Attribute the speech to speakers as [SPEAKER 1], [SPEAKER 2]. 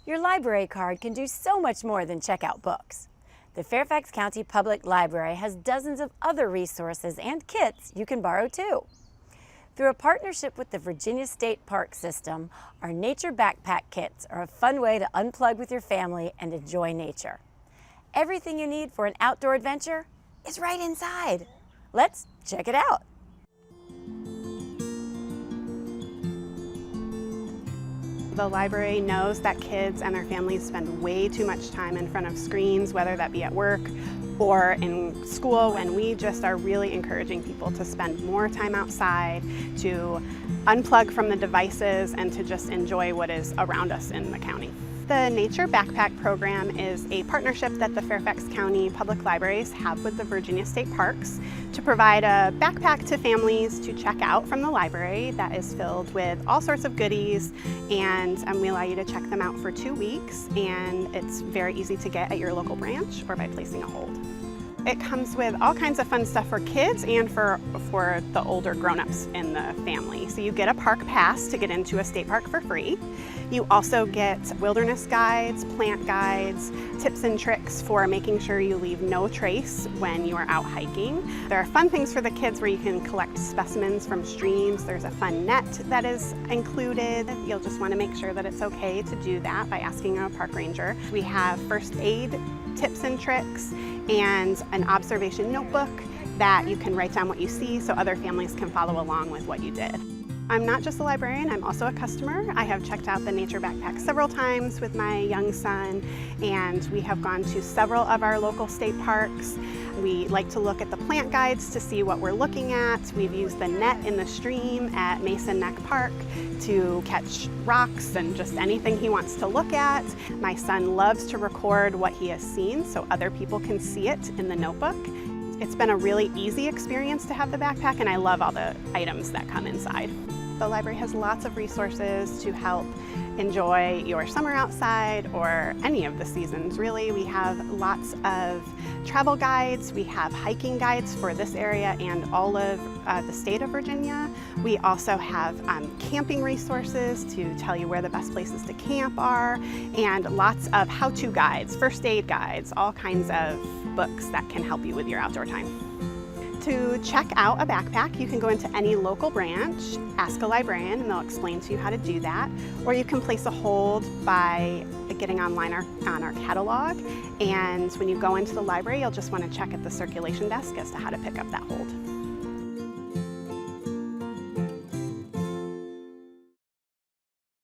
[SPEAKER 1] Your library card can do so much more than check out books. The Fairfax County Public Library has dozens of other resources and kits you can borrow too. Through a partnership with the Virginia State Park System, our nature backpack kits are a fun way to unplug with your family and enjoy nature. Everything you need for an outdoor adventure is right inside. Let's check it out.
[SPEAKER 2] The library knows that kids and their families spend way too much time in front of screens, whether that be at work or in school, and we just are really encouraging people to spend more time outside, to unplug from the devices, and to just enjoy what is around us in the county. The Nature Backpack Program is a partnership that the Fairfax County Public Libraries have with the Virginia State Parks to provide a backpack to families to check out from the library that is filled with all sorts of goodies, and we allow you to check them out for 2 weeks, and it's very easy to get at your local branch or by placing a hold. It comes with all kinds of fun stuff for kids and for the older grown-ups in the family. So you get a park pass to get into a state park for free. You also get wilderness guides, plant guides, tips and tricks for making sure you leave no trace when you are out hiking. There are fun things for the kids where you can collect specimens from streams. There's a fun net that is included. You'll just want to make sure that it's okay to do that by asking a park ranger. We have first aid tips and tricks and an observation notebook that you can write down what you see so other families can follow along with what you did. I'm not just a librarian, I'm also a customer. I have checked out the Nature Backpack several times with my young son, and we have gone to several of our local state parks. We like to look at the plant guides to see what we're looking at. We've used the net in the stream at Mason Neck Park to catch rocks and just anything he wants to look at. My son loves to record what he has seen so other people can see it in the notebook. It's been a really easy experience to have the backpack, and I love all the items that come inside. The library has lots of resources to help enjoy your summer outside or any of the seasons, really. We have lots of travel guides. We have hiking guides for this area and all of the state of Virginia. We also have camping resources to tell you where the best places to camp are, and lots of how-to guides, first aid guides, all kinds of books that can help you with your outdoor time. To check out a backpack, you can go into any local branch, ask a librarian, and they'll explain to you how to do that. Or you can place a hold by getting online on our catalog. And when you go into the library, you'll just want to check at the circulation desk as to how to pick up that hold.